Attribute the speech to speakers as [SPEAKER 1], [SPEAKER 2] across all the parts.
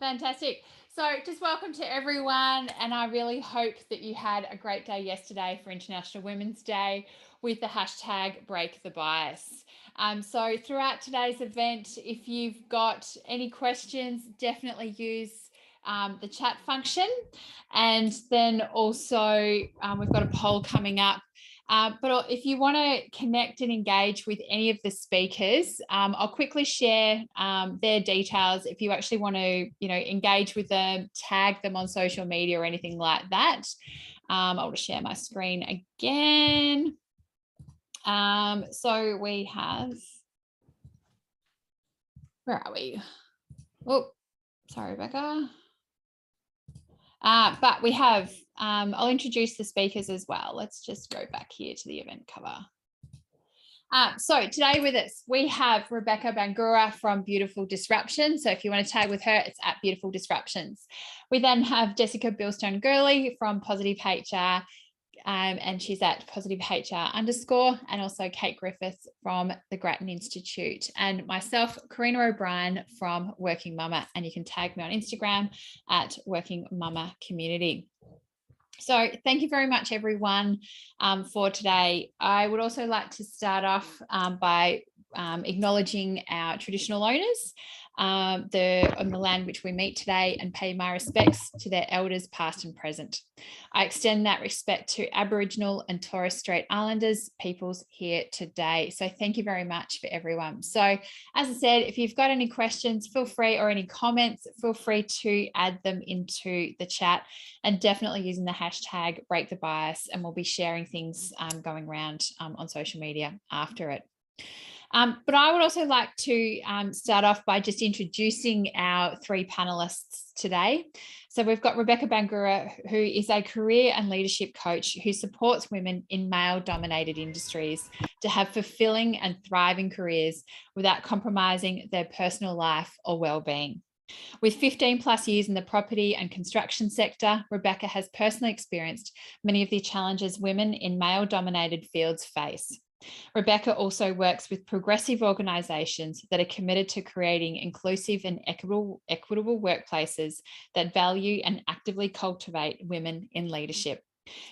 [SPEAKER 1] Fantastic. So just welcome to everyone. And I really hope that you had a great day yesterday for International Women's Day with the hashtag Break the Bias. So throughout today's event, if you've got any questions, definitely use the chat function. And then also we've got a poll coming up. But if you want to connect and engage with any of the speakers, I'll quickly share their details. If you actually want to, engage with them, tag them on social media or anything like that. I'll just share my screen again. So we have, where are we? Oh, sorry, Rebecca. But we have, I'll introduce the speakers as well. Let's just go back here to the event cover. So today with us, we have Rebecca Bangura from Beautiful Disruption. So if you want to tag with her, it's at Beautiful Disruptions. We then have Jessica Bilstone-Gurley from Positive HR, and she's at Positive HR _ and also Kate Griffiths from the Grattan Institute, and myself, Karina O'Brien from Working Mama, and you can tag me on Instagram at Working Mama Community. So thank you very much, everyone, for today. I would also like to start off by acknowledging our traditional owners on the land which we meet today, and pay my respects to their elders past and present. I extend that respect to Aboriginal and Torres Strait Islanders peoples here today. So thank you very much for everyone. So as I said, if you've got any questions, feel free, or any comments, feel free to add them into the chat, and definitely using the hashtag Break the Bias, and we'll be sharing things going around on social media after it. But I would also like to start off by just introducing our three panelists today. So we've got Rebecca Bangura, who is a career and leadership coach who supports women in male-dominated industries to have fulfilling and thriving careers without compromising their personal life or well-being. With 15 plus years in the property and construction sector, Rebecca has personally experienced many of the challenges women in male-dominated fields face. Rebecca also works with progressive organisations that are committed to creating inclusive and equitable workplaces that value and actively cultivate women in leadership.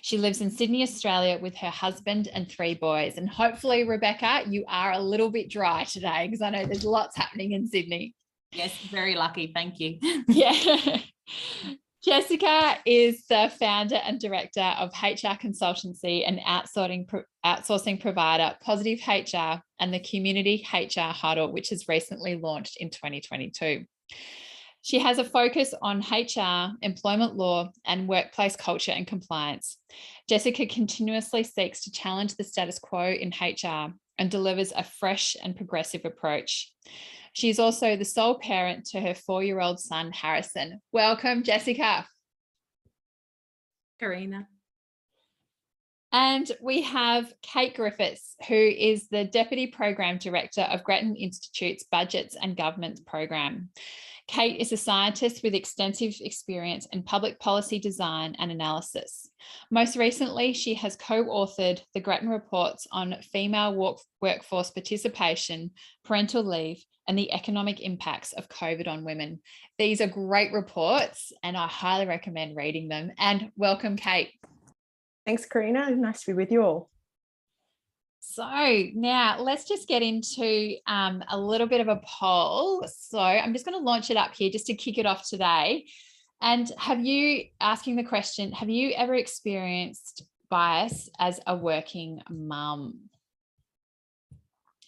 [SPEAKER 1] She lives in Sydney, Australia with her husband and 3 boys. And hopefully, Rebecca, you are a little bit dry today, because I know there's lots happening in Sydney.
[SPEAKER 2] Yes, very lucky. Thank you.
[SPEAKER 1] Yeah. Jessica is the founder and director of HR consultancy and outsourcing provider Positive HR, and the Community HR Huddle, which has recently launched in 2022. She has a focus on HR, employment law, and workplace culture and compliance. Jessica continuously seeks to challenge the status quo in HR and delivers a fresh and progressive approach. She is also the sole parent to her 4-year-old son, Harrison. Welcome, Jessica.
[SPEAKER 2] Karina.
[SPEAKER 1] And we have Kate Griffiths, who is the Deputy Program Director of Grattan Institute's Budgets and Governance Program. Kate is a scientist with extensive experience in public policy design and analysis. Most recently, she has co-authored the Grattan reports on female workforce participation, parental leave, and the economic impacts of COVID on women. These are great reports, and I highly recommend reading them. And welcome, Kate.
[SPEAKER 3] Thanks, Karina. Nice to be with you all.
[SPEAKER 1] So now let's just get into a little bit of a poll. So I'm just going to launch it up here just to kick it off today. And asking the question, have you ever experienced bias as a working mum?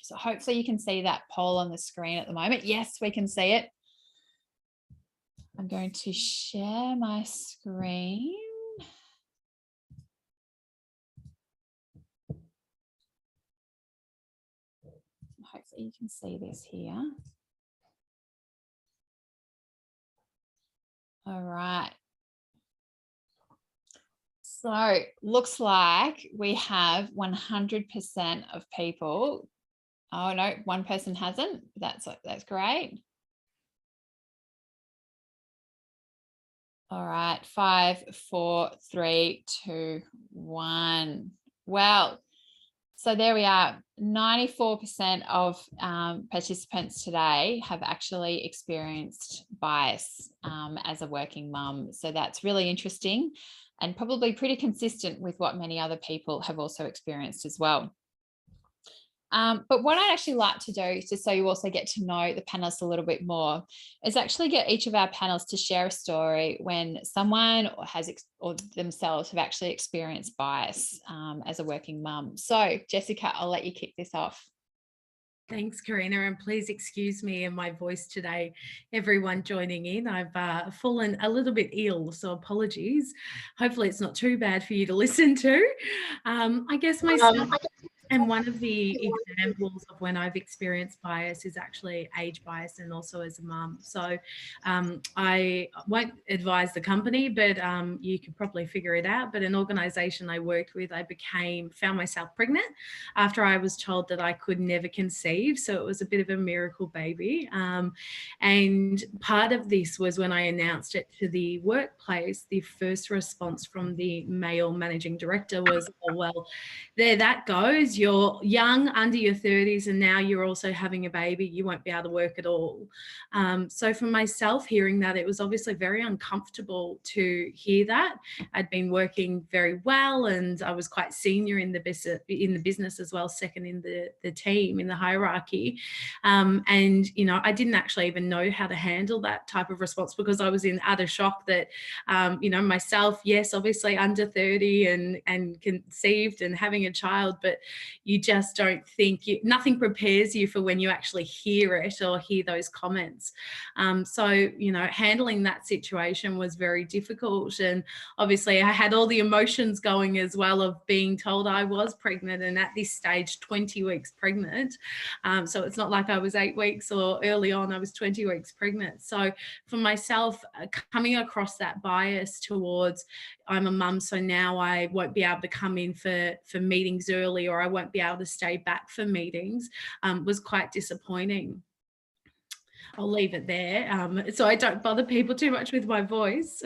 [SPEAKER 1] So hopefully you can see that poll on the screen at the moment. Yes, we can see it. I'm going to share my screen. Hopefully you can see this here. All right. So looks like we have 100% of people. Oh no, one person hasn't. That's great. All right, 5, 4, 3, 2, 1. Well, So there we are. 94% of participants today have actually experienced bias as a working mum. So that's really interesting and probably pretty consistent with what many other people have also experienced as well. But what I'd actually like to do, just so you also get to know the panelists a little bit more, is actually get each of our panelists to share a story when someone or themselves have actually experienced bias as a working mum. So Jessica, I'll let you kick this off.
[SPEAKER 2] Thanks, Karina, and please excuse me and my voice today, everyone joining in. I've fallen a little bit ill, so apologies. Hopefully it's not too bad for you to listen to. I guess myself and one of the examples of when I've experienced bias is actually age bias and also as a mum. So I won't advise the company, but you could probably figure it out. But an organisation I worked with, I found myself pregnant after I was told that I could never conceive. So it was a bit of a miracle baby. And part of this was when I announced it to the workplace, the first response from the male managing director was, oh, well, there that goes. You're young, under your 30s, and now you're also having a baby. You won't be able to work at all. So for myself, hearing that, it was obviously very uncomfortable to hear that. I'd been working very well, and I was quite senior in the business as well, second in the team, in the hierarchy. And, you know, I didn't actually even know how to handle that type of response because I was in utter shock that, you know, myself, yes, obviously under 30 and conceived and having a child, but you just don't think, nothing prepares you for when you actually hear it or hear those comments. So, you know, handling that situation was very difficult. And obviously I had all the emotions going as well of being told I was pregnant, and at this stage, 20 weeks pregnant. So it's not like I was 8 weeks or early on, I was 20 weeks pregnant. So for myself, coming across that bias towards, I'm a mum, so now I won't be able to come in for meetings early, or I won't be able to stay back for meetings, was quite disappointing. I'll leave it there so I don't bother people too much with my voice.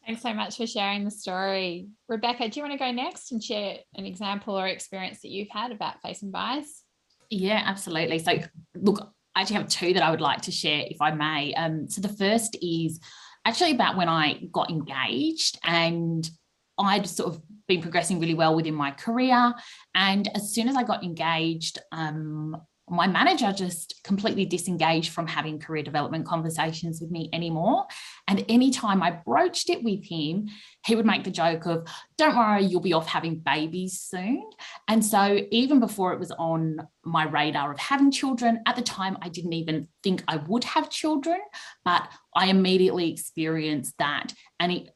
[SPEAKER 1] Thanks so much for sharing the story. Rebecca, do you want to go next and share an example or experience that you've had about facing bias?
[SPEAKER 2] Yeah, absolutely. So look, I actually have two that I would like to share, if I may. So the first is actually about when I got engaged, and I'd sort of been progressing really well within my career. And as soon as I got engaged, my manager just completely disengaged from having career development conversations with me anymore. And anytime I broached it with him, he would make the joke of, don't worry, you'll be off having babies soon. And so even before it was on my radar of having children, at the time, I didn't even think I would have children, but I immediately experienced that. And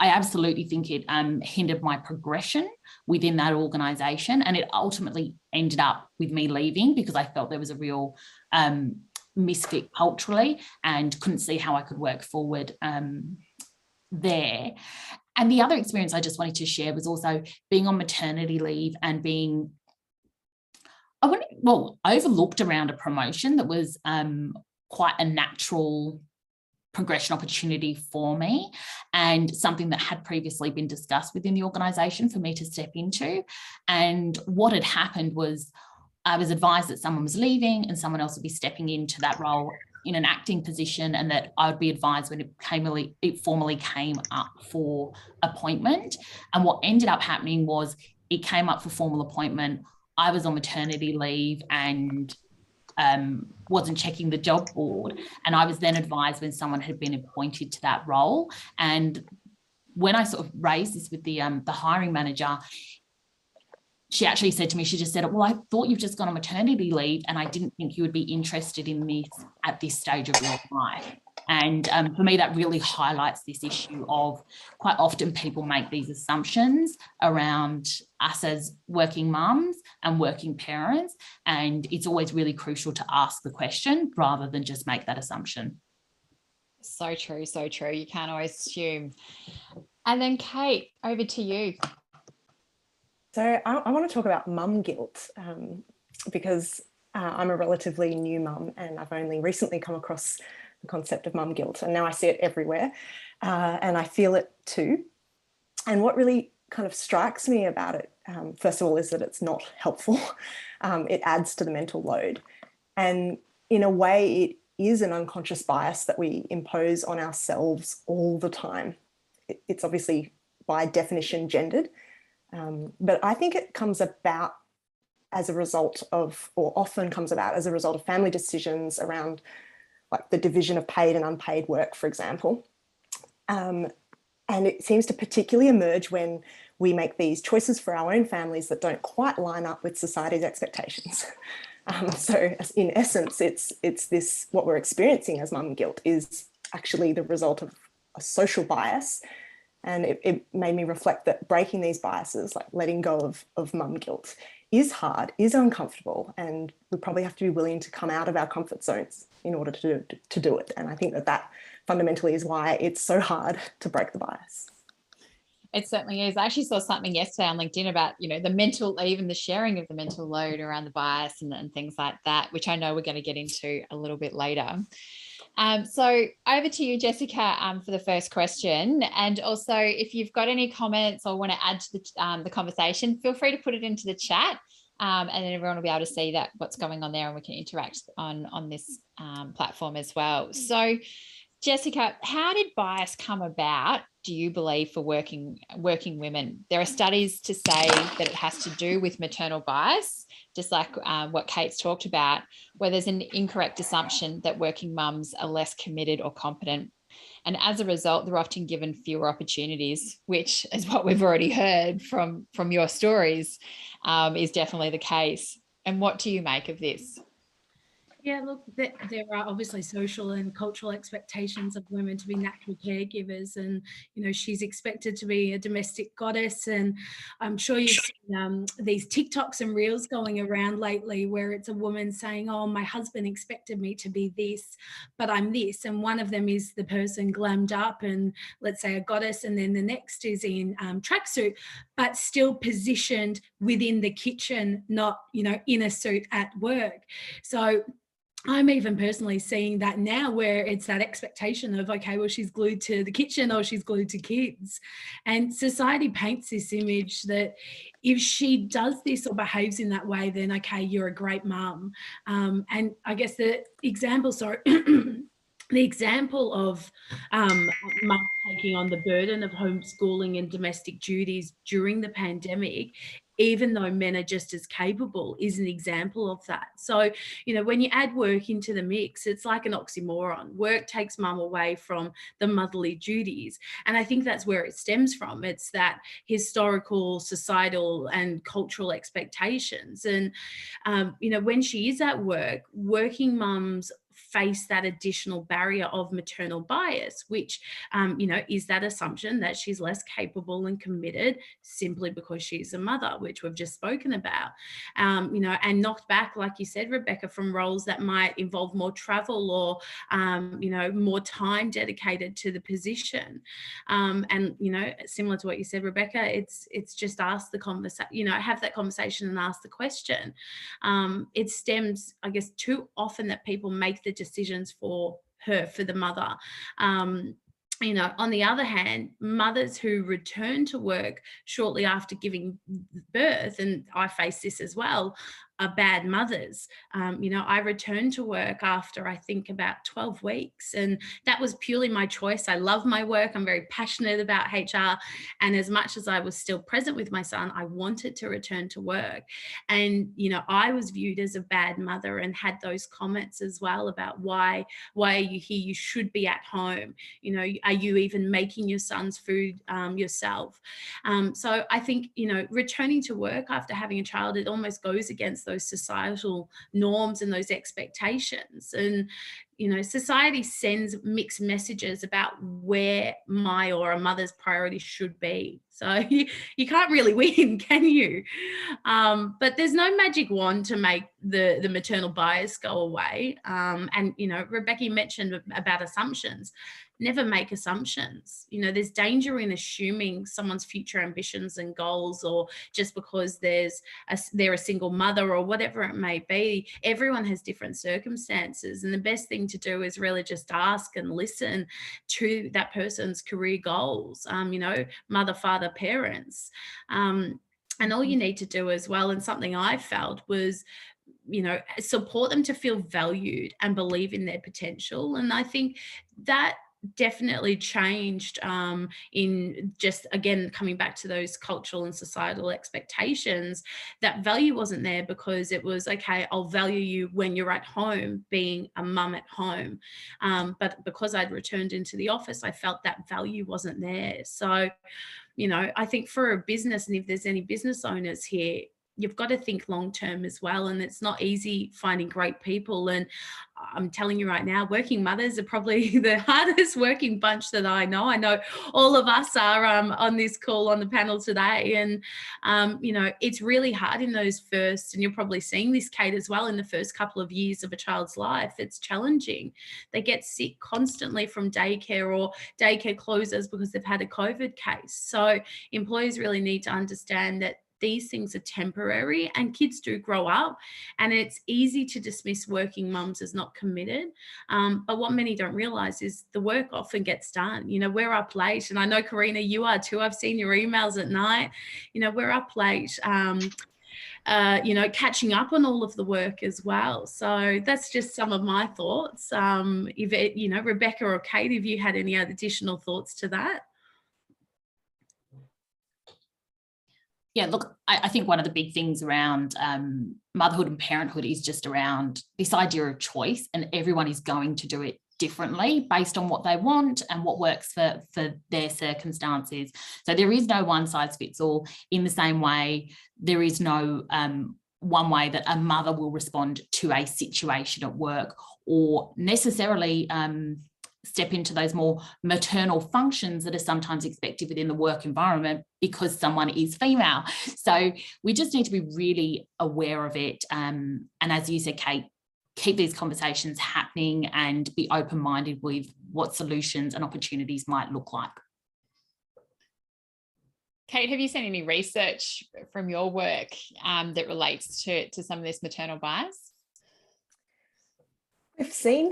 [SPEAKER 2] I absolutely think it hindered my progression within that organisation, and it ultimately ended up with me leaving because I felt there was a real misfit culturally and couldn't see how I could work forward there. And the other experience I just wanted to share was also being on maternity leave and being overlooked around a promotion that was quite a natural progression opportunity for me, and something that had previously been discussed within the organisation for me to step into. And what had happened was I was advised that someone was leaving and someone else would be stepping into that role in an acting position, and that I would be advised when it formally came up for appointment. And what ended up happening was it came up for formal appointment. I was on maternity leave and wasn't checking the job board, and I was then advised when someone had been appointed to that role. And when I sort of raised this with the hiring manager, she actually said to me, she just said, well, I thought you've just gone on maternity leave and I didn't think you would be interested in this at this stage of your life. And for me, that really highlights this issue of quite often people make these assumptions around us as working mums and working parents. And it's always really crucial to ask the question rather than just make that assumption.
[SPEAKER 1] So true, so true. You can't always assume. And then Kate, over to you.
[SPEAKER 3] So I want to talk about mum guilt because I'm a relatively new mum, and I've only recently come across the concept of mum guilt, and now I see it everywhere and I feel it too. And what really kind of strikes me about it, first of all, is that it's not helpful. It adds to the mental load. And in a way, it is an unconscious bias that we impose on ourselves all the time. It's obviously by definition gendered, but I think it comes about as a result of, or often comes about as a result of family decisions around like the division of paid and unpaid work, for example. And it seems to particularly emerge when we make these choices for our own families that don't quite line up with society's expectations. So in essence, it's this, what we're experiencing as mum guilt is actually the result of a social bias. And it made me reflect that breaking these biases, like letting go of mum guilt, is hard, is uncomfortable, and we probably have to be willing to come out of our comfort zones in order to do it. And I think that fundamentally is why it's so hard to break the bias.
[SPEAKER 1] It certainly is. I actually saw something yesterday on LinkedIn about, the mental, even the sharing of the mental load around the bias and things like that, which I know we're going to get into a little bit later. So over to you, Jessica, for the first question. And also, if you've got any comments or want to add to the conversation, feel free to put it into the chat, and then everyone will be able to see that what's going on there, and we can interact on this platform as well. So, Jessica, how did bias come about, do you believe, for working women? There are studies to say that it has to do with maternal bias, just like what Kate's talked about, where there's an incorrect assumption that working mums are less committed or competent. And as a result, they're often given fewer opportunities, which is what we've already heard from your stories, is definitely the case. And what do you make of this?
[SPEAKER 2] Yeah, look, there are obviously social and cultural expectations of women to be natural caregivers, and she's expected to be a domestic goddess. And I'm sure you've seen these TikToks and reels going around lately where it's a woman saying, "Oh, my husband expected me to be this, but I'm this." And one of them is the person glammed up and, let's say, a goddess, and then the next is in tracksuit, but still positioned within the kitchen, not in a suit at work. So I'm even personally seeing that now, where it's that expectation of, okay, well, she's glued to the kitchen or she's glued to kids. And society paints this image that if she does this or behaves in that way, then, okay, you're a great mum. And I guess the example, the example of mum taking on the burden of homeschooling and domestic duties during the pandemic, even though men are just as capable, is an example of that. So, when you add work into the mix, it's like an oxymoron. Work takes mum away from the motherly duties. And I think that's where it stems from. It's that historical, societal and cultural expectations. And, when she is at work, working mums face that additional barrier of maternal bias, which, is that assumption that she's less capable and committed simply because she's a mother, which we've just spoken about, and knocked back, like you said, Rebecca, from roles that might involve more travel or, more time dedicated to the position. And, similar to what you said, Rebecca, it's just ask the conversation, have that conversation and ask the question. It stems, I guess, too often that people make the decisions for her, for the mother. On the other hand, mothers who return to work shortly after giving birth, and I face this as well, are bad mothers. I returned to work after, I think, about 12 weeks, and that was purely my choice. I love my work. I'm very passionate about HR. And as much as I was still present with my son, I wanted to return to work. And, I was viewed as a bad mother and had those comments as well about why are you here? You should be at home. Are you even making your son's food yourself? So I think, returning to work after having a child, it almost goes against those societal norms and those expectations. And, society sends mixed messages about where my or a mother's priorities should be. So you can't really win, can you? But there's no magic wand to make the maternal bias go away. And, Rebecca mentioned about assumptions. Never make assumptions. There's danger in assuming someone's future ambitions and goals, or just because they're a single mother or whatever it may be. Everyone has different circumstances, and the best thing thing to do is really just ask and listen to that person's career goals, mother, father, parents. And all you need to do as well, and something I felt was, support them to feel valued and believe in their potential. And I think that definitely changed in just, again, coming back to those cultural and societal expectations. That value wasn't there because it was, okay, I'll value you when you're at home, being a mum at home. But because I'd returned into the office, I felt that value wasn't there. So, I think for a business, and if there's any business owners here, you've got to think long term as well. And it's not easy finding great people. And I'm telling you right now, working mothers are probably the hardest working bunch that I know. I know all of us are on this call on the panel today. And, it's really hard in those first, and you're probably seeing this, Kate, as well, in the first couple of years of a child's life. It's challenging. They get sick constantly from daycare, or daycare closes because they've had a COVID case. So employers really need to understand that these things are temporary, and kids do grow up, and it's easy to dismiss working mums as not committed. But what many don't realise is the work often gets done. We're up late, and I know, Karina, you are too. I've seen your emails at night. We're up late, catching up on all of the work as well. So that's just some of my thoughts. If Rebecca or Kate, if you had any additional thoughts to that.
[SPEAKER 4] Yeah, look, I think one of the big things around motherhood and parenthood is just around this idea of choice, and everyone is going to do it differently based on what they want and what works for their circumstances. So there is no one size fits all. In the same way, there is no one way that a mother will respond to a situation at work, or necessarily step into those more maternal functions that are sometimes expected within the work environment because someone is female. So we just need to be really aware of it. And as you said, Kate, keep these conversations happening and be open-minded with what solutions and opportunities might look like.
[SPEAKER 1] Kate, have you seen any research from your work that relates to some of this maternal bias?
[SPEAKER 3] We've seen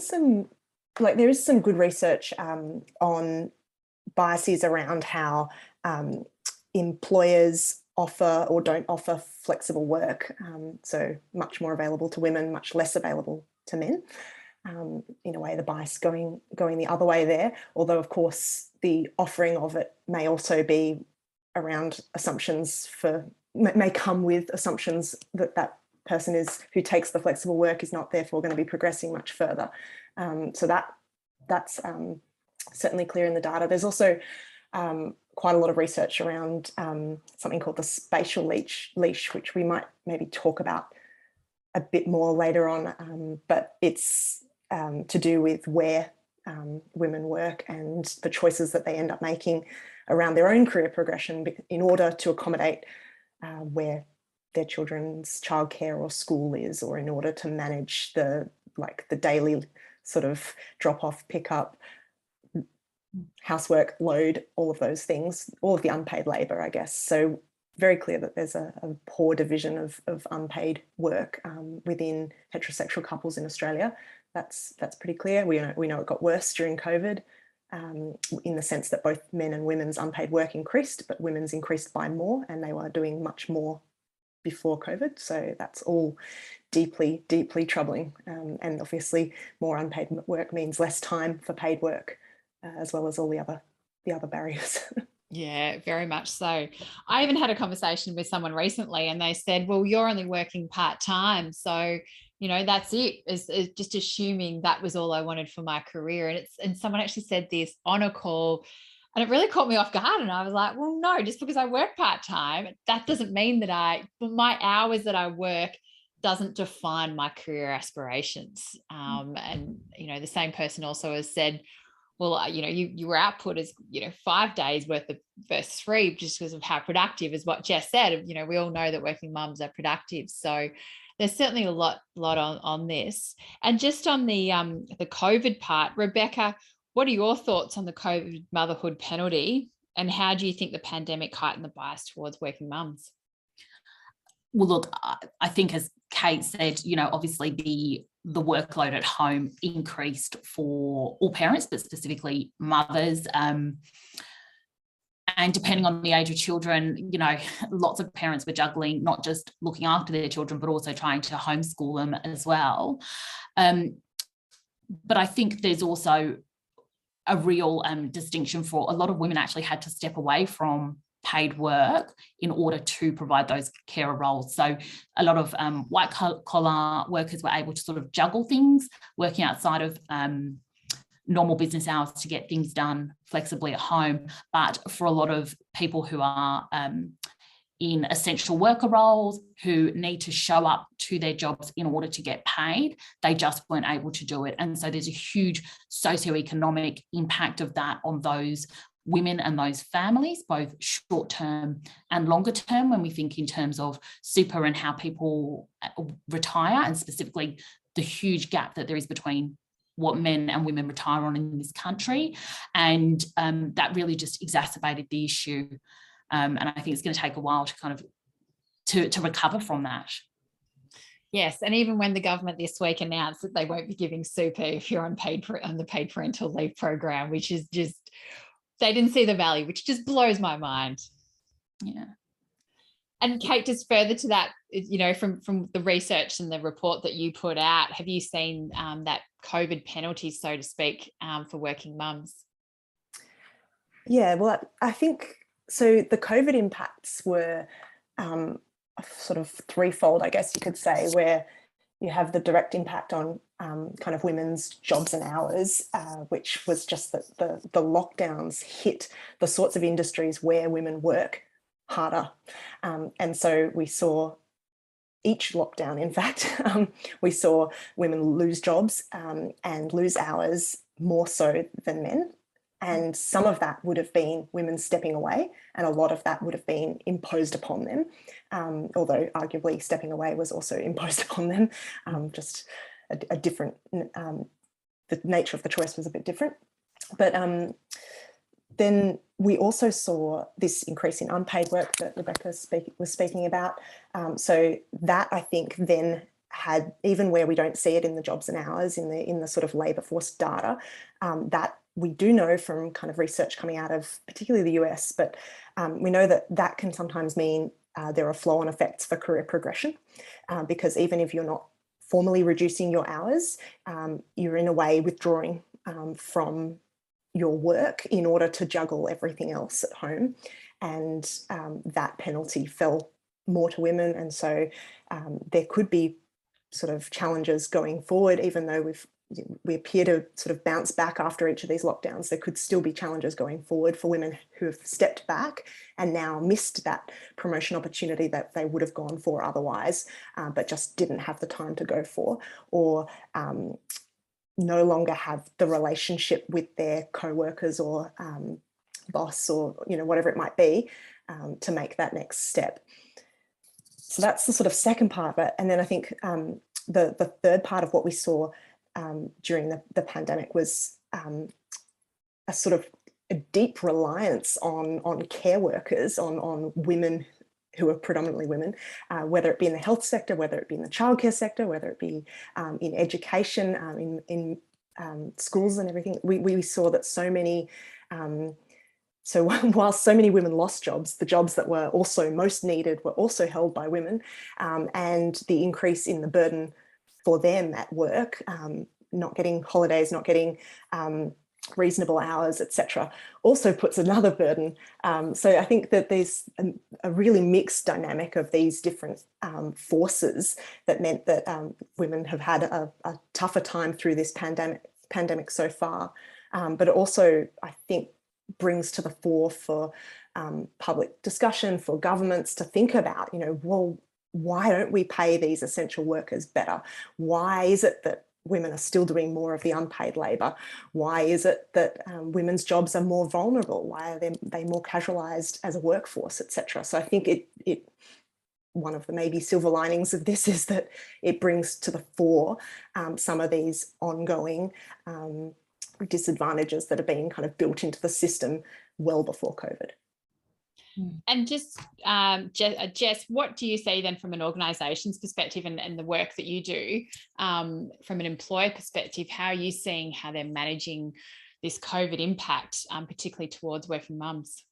[SPEAKER 3] there is some good research on biases around how employers offer or don't offer flexible work. So much more available to women, much less available to men. In a way, the bias going the other way there. Although, of course, the offering of it may also be around assumptions may come with assumptions that person who takes the flexible work is not therefore going to be progressing much further. So that's certainly clear in the data. There's also quite a lot of research around something called the spatial leash, which we might maybe talk about a bit more later on, but it's to do with where women work and the choices that they end up making around their own career progression in order to accommodate where their children's childcare or school is, or in order to manage the daily sort of drop off, pick up, housework load, all of those things, all of the unpaid labour, I guess. So very clear that there's a poor division of unpaid work within heterosexual couples in Australia. That's pretty clear. We know it got worse during COVID, in the sense that both men and women's unpaid work increased, but women's increased by more, and they were doing much more before COVID. So that's all deeply, deeply troubling. And obviously more unpaid work means less time for paid work, as well as all the other barriers.
[SPEAKER 1] Yeah, very much so. I even had a conversation with someone recently, and they said, well, you're only working part-time, so that's it. Is just assuming that was all I wanted for my career. And someone actually said this on a call, and it really caught me off guard. And I was like, well, no, just because I work part-time, that doesn't mean that my hours that I work doesn't define my career aspirations. And the same person also has said, well, your output is 5 days worth of versus 3, just because of how productive, is what Jess said. We all know that working mums are productive. So there's certainly a lot on this. And just on the COVID part, Rebecca, what are your thoughts on the COVID motherhood penalty, and how do you think the pandemic heightened the bias towards working mums?
[SPEAKER 4] Well, look, I think as Kate said, you know, obviously the workload at home increased for all parents, but specifically mothers. And depending on the age of children, you know, lots of parents were juggling, not just looking after their children, but also trying to homeschool them as well. But I think there's also a real distinction for a lot of women actually had to step away from paid work in order to provide those carer roles. So a lot of white collar workers were able to sort of juggle things, working outside of normal business hours to get things done flexibly at home. But for a lot of people who are in essential worker roles, who need to show up to their jobs in order to get paid, they just weren't able to do it. And so there's a huge socioeconomic impact of that on those women and those families, both short term and longer term, when we think in terms of super and how people retire, and specifically the huge gap that there is between what men and women retire on in this country. And that really just exacerbated the issue. And I think it's going to take a while to kind of to recover from that.
[SPEAKER 1] Yes, and even when the government this week announced that they won't be giving super if you're on the paid parental leave program, which is just, they didn't see the value, which just blows my mind.
[SPEAKER 4] Yeah.
[SPEAKER 1] And Kate, just further to that, you know, from the research and the report that you put out, have you seen that COVID penalty, so to speak, for working mums?
[SPEAKER 3] Yeah, well, I think so. The COVID impacts were sort of threefold, I guess you could say, where you have the direct impact on kind of women's jobs and hours, which was just that the lockdowns hit the sorts of industries where women work harder. And so we saw each lockdown, in fact, we saw women lose jobs and lose hours more so than men. And some of that would have been women stepping away, and a lot of that would have been imposed upon them, although arguably stepping away was also imposed upon them, just a different, the nature of the choice was a bit different. But then we also saw this increase in unpaid work that Rebecca was speaking about. So that, I think, then had, even where we don't see it in the jobs and hours in the sort of labour force data, that we do know from kind of research coming out of particularly the US, but we know that can sometimes mean there are flow-on effects for career progression, because even if you're not formally reducing your hours, you're in a way withdrawing from your work in order to juggle everything else at home. And that penalty fell more to women. And so there could be sort of challenges going forward, even though we appear to sort of bounce back after each of these lockdowns. There could still be challenges going forward for women who have stepped back and now missed that promotion opportunity that they would have gone for otherwise, but just didn't have the time to go for, or no longer have the relationship with their co-workers or boss, or whatever it might be, to make that next step. So that's the sort of second part of it. And then I think the third part of what we saw during the pandemic was a sort of a deep reliance on care workers, on women who are predominantly women, whether it be in the health sector, whether it be in the childcare sector, whether it be in education, in schools and everything. We saw that so many, so while so many women lost jobs, the jobs that were also most needed were also held by women, and the increase in the burden for them at work, not getting holidays, not getting reasonable hours, etc., also puts another burden. So I think that there's a really mixed dynamic of these different forces that meant that women have had a tougher time through this pandemic so far. But it also, I think, brings to the fore for public discussion, for governments to think about, well, why don't we pay these essential workers better? Why is it that women are still doing more of the unpaid labour? Why is it that women's jobs are more vulnerable? Why are they more casualised as a workforce, etc.? So I think it one of the maybe silver linings of this is that it brings to the fore some of these ongoing disadvantages that are being kind of built into the system well before COVID.
[SPEAKER 1] And just Jess, what do you see then from an organisation's perspective and the work that you do from an employer perspective? How are you seeing how they're managing this COVID impact, particularly towards working mums?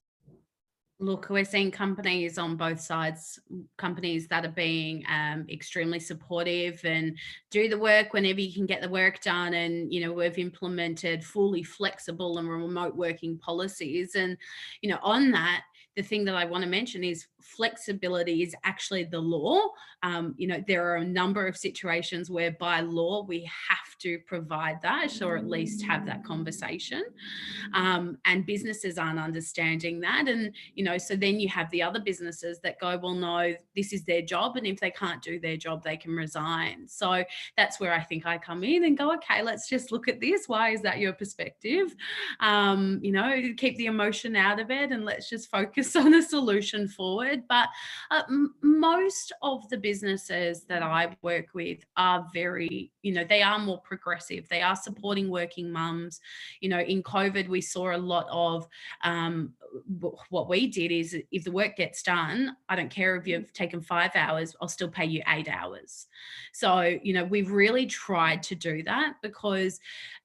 [SPEAKER 2] Look, we're seeing companies on both sides, companies that are being extremely supportive and do the work whenever you can get the work done. And, you know, we've implemented fully flexible and remote working policies. And, you know, on that, the thing that I want to mention is flexibility is actually the law. You know, there are a number of situations where by law we have to provide that, or at least have that conversation. And businesses aren't understanding that. And, you know, so then you have the other businesses that go, well, no, this is their job. And if they can't do their job, they can resign. So that's where I think I come in and go, okay, let's just look at this. Why is that your perspective? You know, keep the emotion out of it and let's just focus on a solution forward. But most of the businesses that I work with are very, you know, they are more progressive. They are supporting working mums. You know, in COVID, we saw a lot of what we did is, if the work gets done, I don't care if you've taken 5 hours, I'll still pay you 8 hours. So, you know, we've really tried to do that because,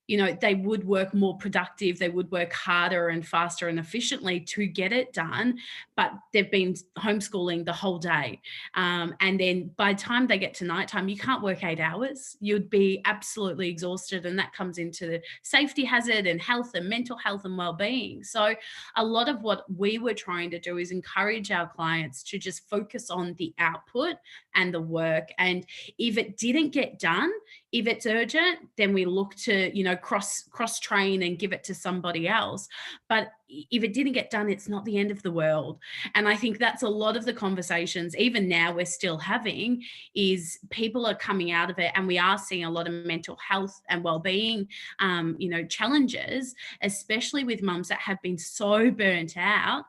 [SPEAKER 2] you know, they would work more productive, they would work harder and faster and efficiently to get it done, but they've been homeschooling the whole day. And then by the time they get to nighttime, you can't work 8 hours. You'd be absolutely exhausted. And that comes into the safety hazard and health and mental health and well-being. So a lot of what we were trying to do is encourage our clients to just focus on the output and the work. And if it didn't get done, if it's urgent, then we look to, you know, cross train and give it to somebody else. But if it didn't get done, it's not the end of the world. And I think that's a lot of the conversations, even now we're still having, is people are coming out of it and we are seeing a lot of mental health and well-being, you know, challenges, especially with mums that have been so burnt out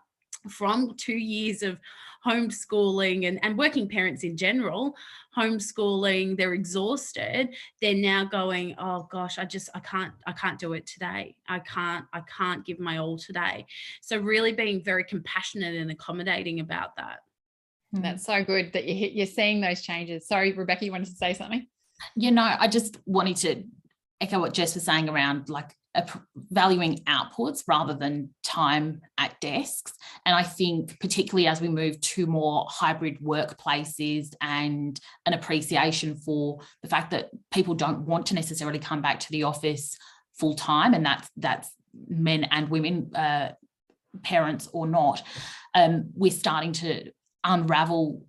[SPEAKER 2] from 2 years of homeschooling and working parents in general, homeschooling, they're exhausted. They're now going, oh gosh, I can't do it today. I can't give my all today. So really being very compassionate and accommodating about that.
[SPEAKER 1] That's so good that you're seeing those changes. Sorry, Rebecca, you wanted to say something?
[SPEAKER 4] You know, I just wanted to echo what Jess was saying around like valuing outputs rather than time at desks. And I think particularly as we move to more hybrid workplaces and an appreciation for the fact that people don't want to necessarily come back to the office full time, and that's men and women, parents or not, we're starting to unravel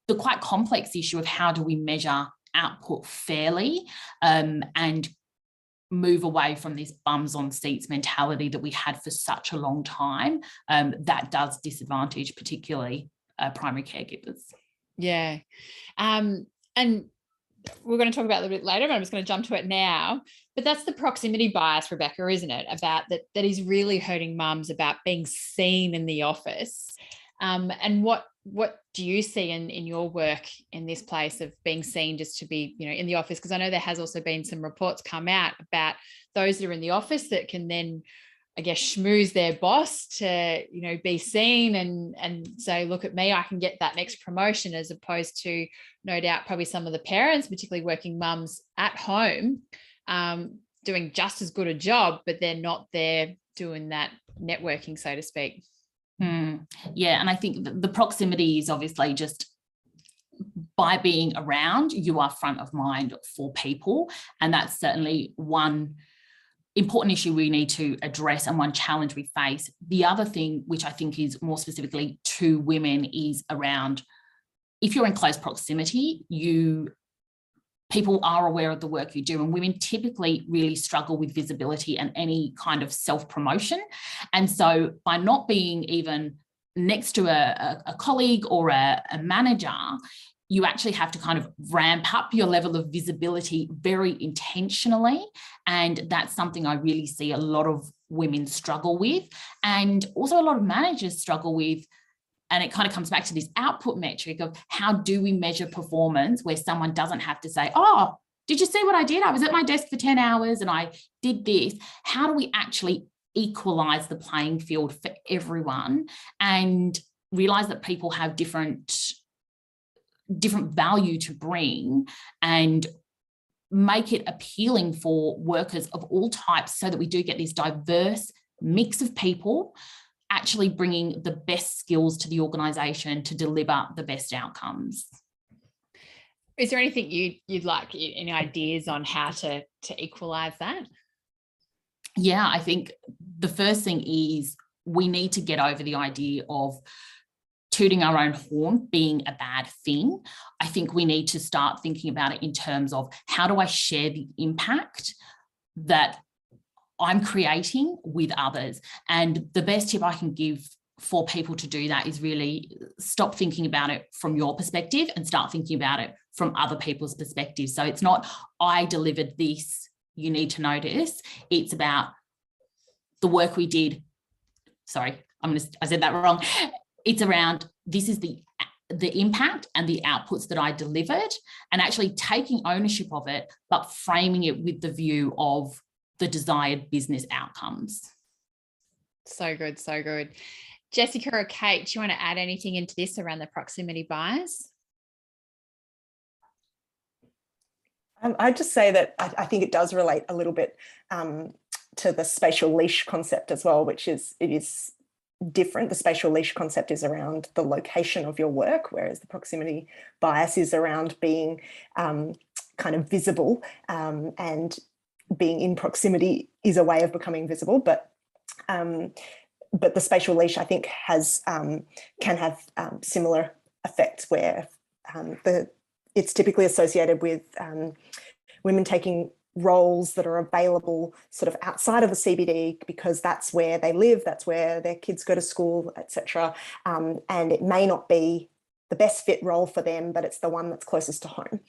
[SPEAKER 4] the quite complex issue of how do we measure output fairly, and move away from this bums on seats mentality that we had for such a long time, that does disadvantage particularly primary caregivers.
[SPEAKER 1] Yeah. And we're going to talk about it a little bit later, but I'm just going to jump to it now. But that's the proximity bias, Rebecca, isn't it? About that is really hurting mums, about being seen in the office. And what do you see in your work in this place of being seen just to be, you know, in the office? Because I know there has also been some reports come out about those that are in the office that can then, I guess, schmooze their boss to, you know, be seen and say, look at me, I can get that next promotion, as opposed to, no doubt, probably some of the parents, particularly working mums at home, doing just as good a job, but they're not there doing that networking, so to speak.
[SPEAKER 4] Yeah, and I think the proximity is obviously just by being around, you are front of mind for people, and that's certainly one important issue we need to address and one challenge we face. The other thing, which I think is more specifically to women, is around if you're in close proximity, people are aware of the work you do, and women typically really struggle with visibility and any kind of self-promotion. And so by not being even next to a colleague or a manager, you actually have to kind of ramp up your level of visibility very intentionally. And that's something I really see a lot of women struggle with, and also a lot of managers struggle with. And it kind of comes back to this output metric of how do we measure performance, where someone doesn't have to say, oh, did you see what I did? I was at my desk for 10 hours and I did this. How do we actually equalize the playing field for everyone and realize that people have different value to bring, and make it appealing for workers of all types so that we do get this diverse mix of people actually bringing the best skills to the organisation to deliver the best outcomes.
[SPEAKER 1] Is there anything you'd like, any ideas on how to equalise that?
[SPEAKER 4] Yeah, I think the first thing is we need to get over the idea of tooting our own horn being a bad thing. I think we need to start thinking about it in terms of how do I share the impact that I'm creating with others. And the best tip I can give for people to do that is really stop thinking about it from your perspective and start thinking about it from other people's perspectives. So it's not, I delivered this, you need to notice. It's about the work we did. Sorry, I said that wrong. It's around, this is the impact and the outputs that I delivered, and actually taking ownership of it, but framing it with the view of the desired business outcomes.
[SPEAKER 1] So good, so good. Jessica or Kate, do you want to add anything into this around the proximity bias?
[SPEAKER 3] I'd just say that I think it does relate a little bit to the spatial leash concept as well, which is, it is different. The spatial leash concept is around the location of your work, whereas the proximity bias is around being kind of visible, and being in proximity is a way of becoming visible. But the spatial leash, I think, can have similar effects where it's typically associated with women taking roles that are available sort of outside of the CBD because that's where they live, that's where their kids go to school, etc. And it may not be the best fit role for them, but it's the one that's closest to home.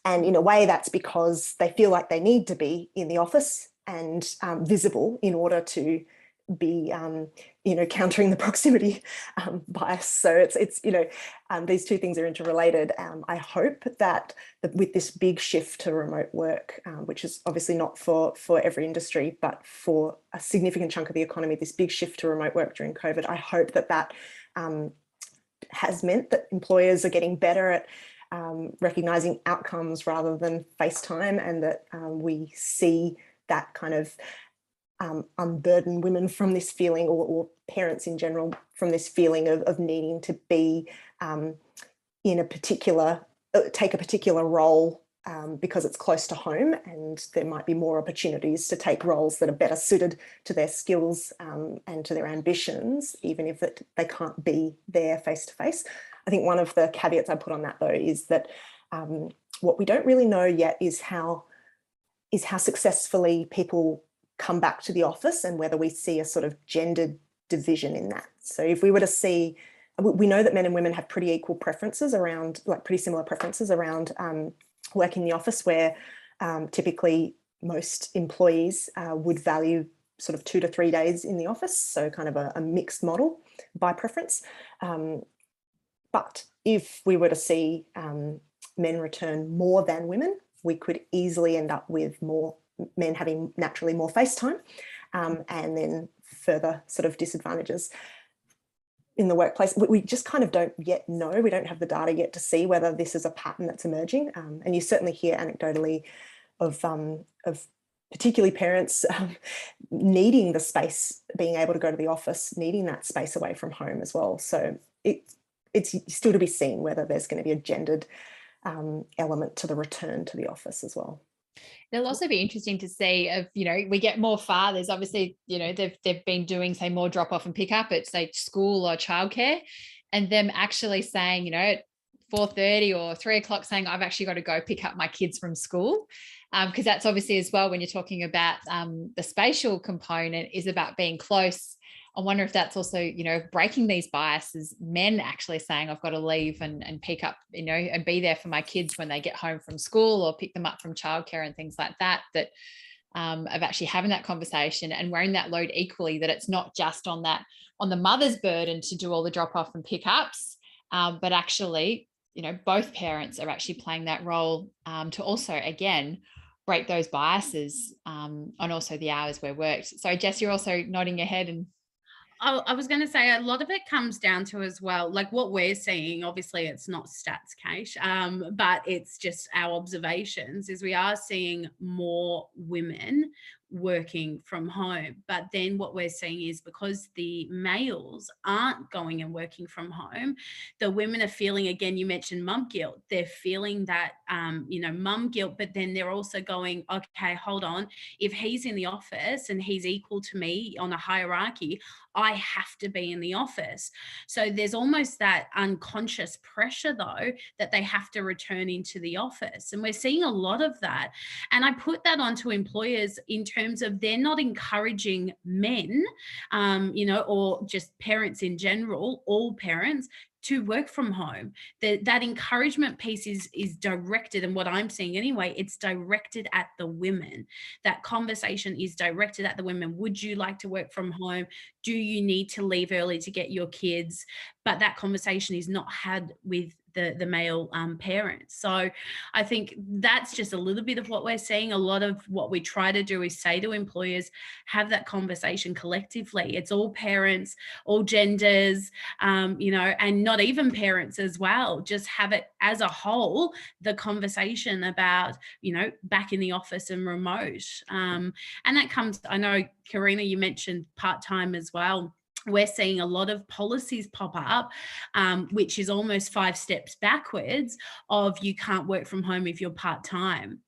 [SPEAKER 3] And in a way, that's because they feel like they need to be in the office and visible in order to be, countering the proximity bias. So it's these two things are interrelated. I hope that with this big shift to remote work, which is obviously not for every industry, but for a significant chunk of the economy, this big shift to remote work during COVID, I hope that has meant that employers are getting better at recognising outcomes rather than FaceTime, and that we see that kind of unburden women from this feeling, or parents in general from this feeling of needing to be in a particular, take a particular role because it's close to home, and there might be more opportunities to take roles that are better suited to their skills and to their ambitions, even if they can't be there face to face. I think one of the caveats I put on that, though, is that what we don't really know yet is how successfully people come back to the office, and whether we see a sort of gendered division in that. So if we were to see, we know that men and women have pretty equal preferences around, like pretty similar preferences around working in the office, where typically most employees would value sort of 2 to 3 days in the office. So kind of a mixed model by preference. But if we were to see men return more than women, we could easily end up with more men having naturally more face time, and then further sort of disadvantages in the workplace. We just kind of don't yet know. We don't have the data yet to see whether this is a pattern that's emerging. And you certainly hear anecdotally of particularly parents needing the space, being able to go to the office, needing that space away from home as well. So it's still to be seen whether there's going to be a gendered element to the return to the office as well.
[SPEAKER 1] It'll also be interesting to see if, we get more fathers, obviously, they've been doing, say, more drop off and pick up at, say, school or childcare, and them actually saying, at 4:30 or 3 o'clock saying, I've actually got to go pick up my kids from school. Because that's obviously as well, when you're talking about the spatial component, is about being close. I wonder if that's also, breaking these biases, men actually saying, I've got to leave and pick up, and be there for my kids when they get home from school, or pick them up from childcare and things like that, of actually having that conversation and wearing that load equally, that it's not just on the mother's burden to do all the drop off and pick ups, but actually, both parents are actually playing that role to also, again, break those biases on also the hours we're worked. So Jess, you're also nodding your head. And
[SPEAKER 2] I was going to say a lot of it comes down to as well, like what we're seeing, obviously it's not stats, Kate, but it's just our observations is we are seeing more women working from home. But then what we're seeing is because the males aren't going and working from home, the women are feeling, again, you mentioned mum guilt. They're feeling that, mum guilt, but then they're also going, okay, hold on. If he's in the office and he's equal to me on a hierarchy, I have to be in the office. So there's almost that unconscious pressure, though, that they have to return into the office. And we're seeing a lot of that. And I put that onto employers in terms of they're not encouraging men, or just parents in general, all parents, to work from home. That encouragement piece is directed, and what I'm seeing anyway, it's directed at the women. That conversation is directed at the women. Would you like to work from home? Do you need to leave early to get your kids? But that conversation is not had with the male parents. So I think that's just a little bit of what we're seeing. A lot of what we try to do is say to employers, have that conversation collectively. It's all parents, all genders, and not even parents as well. Just have it as a whole, the conversation about, back in the office and remote. And that comes, I know, Karina, you mentioned part-time as well. We're seeing a lot of policies pop up, which is almost 5 steps backwards of you can't work from home if you're part-time.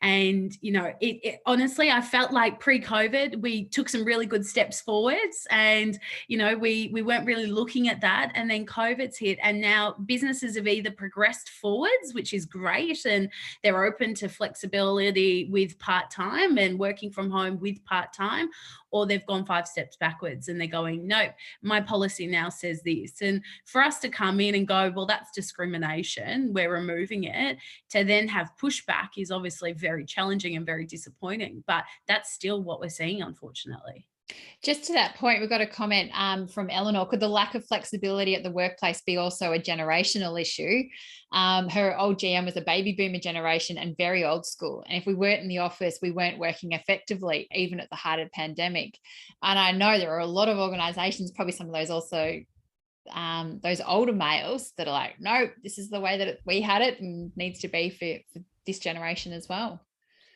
[SPEAKER 2] And, it honestly, I felt like pre-COVID, we took some really good steps forwards and, we weren't really looking at that. And then COVID's hit and now businesses have either progressed forwards, which is great. And they're open to flexibility with part-time and working from home with part-time, or they've gone 5 steps backwards and they're going, nope, my policy now says this. And for us to come in and go, well, that's discrimination, we're removing it, to then have pushback is obviously very challenging and very disappointing, but that's still what we're seeing, unfortunately.
[SPEAKER 1] Just to that point, we've got a comment from Eleanor. Could the lack of flexibility at the workplace be also a generational issue? Her old GM was a baby boomer generation and very old school. And if we weren't in the office, we weren't working effectively, even at the height of the pandemic. And I know there are a lot of organizations, probably some of those also, those older males that are like, no, this is the way that we had it and needs to be for this generation as well.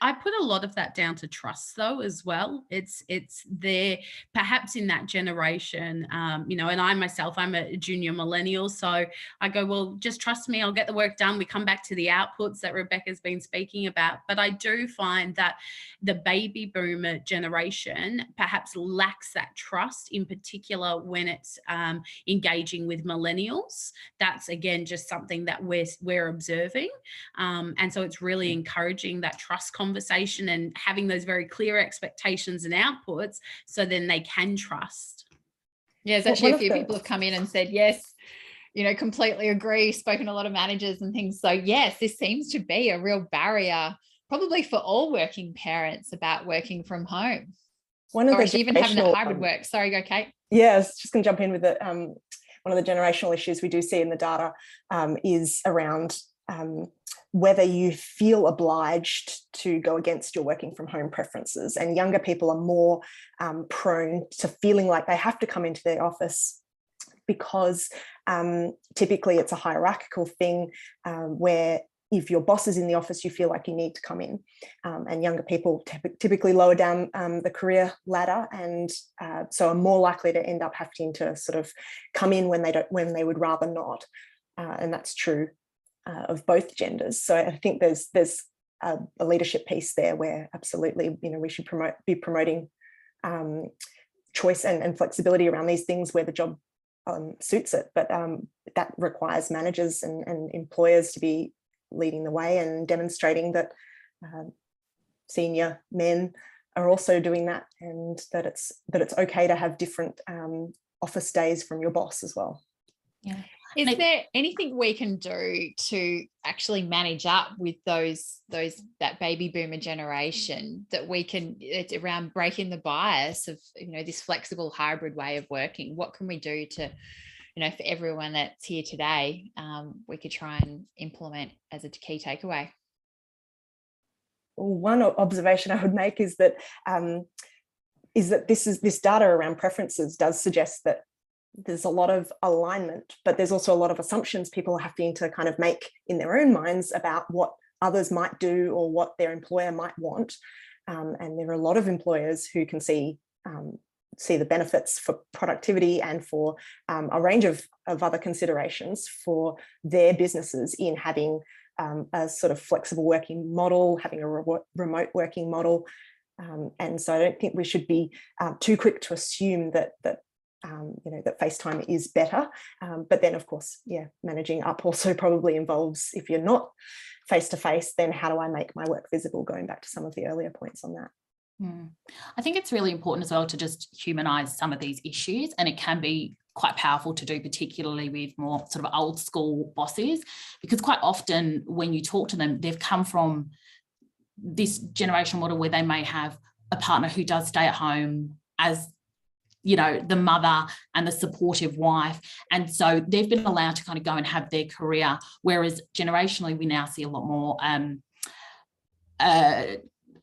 [SPEAKER 2] I put a lot of that down to trust, though, as well. It's there, perhaps in that generation, and I myself, I'm a junior millennial. So I go, well, just trust me, I'll get the work done. We come back to the outputs that Rebecca's been speaking about. But I do find that the baby boomer generation perhaps lacks that trust, in particular when it's engaging with millennials. That's, again, just something that we're observing. And so it's really encouraging that trust conversation and having those very clear expectations and outputs so then they can trust.
[SPEAKER 1] Yeah, there's actually a few people have come in and said, yes, completely agree, spoken to a lot of managers and things. So yes, this seems to be a real barrier, probably for all working parents, about working from home. Or even having that hybrid work. Sorry, go Kate.
[SPEAKER 3] Yes, just going to jump in with it. One of the generational issues we do see in the data is around whether you feel obliged to go against your working from home preferences. And younger people are more prone to feeling like they have to come into their office because typically it's a hierarchical thing where if your boss is in the office, you feel like you need to come in. And younger people typically lower down the career ladder, and so are more likely to end up having to sort of come in when they would rather not. And that's true of both genders. So I think there's a leadership piece there where absolutely, we should be promoting choice and flexibility around these things where the job suits it. But that requires managers and employers to be leading the way and demonstrating that senior men are also doing that, and that it's okay to have different office days from your boss as well.
[SPEAKER 1] Yeah. Is there anything we can do to actually manage up with that baby boomer generation that we can, it's around breaking the bias of, this flexible hybrid way of working? What can we do to, for everyone that's here today, we could try and implement as a key takeaway?
[SPEAKER 3] one observation I would make is that this data around preferences does suggest that there's a lot of alignment, but there's also a lot of assumptions people are having to kind of make in their own minds about what others might do or what their employer might want. And there are a lot of employers who can see the benefits for productivity and for a range of other considerations for their businesses in having a sort of flexible working model, having a remote working model. And so I don't think we should be too quick to assume that FaceTime is better. But then, of course, managing up also probably involves, if you're not face-to-face, then how do I make my work visible? Going back to some of the earlier points on that.
[SPEAKER 4] I think it's really important as well to just humanise some of these issues, and it can be quite powerful to do, particularly with more sort of old school bosses, because quite often when you talk to them, they've come from this generational model where they may have a partner who does stay at home as, you know, the mother and the supportive wife. And so they've been allowed to kind of go and have their career. Whereas generationally, we now see a lot more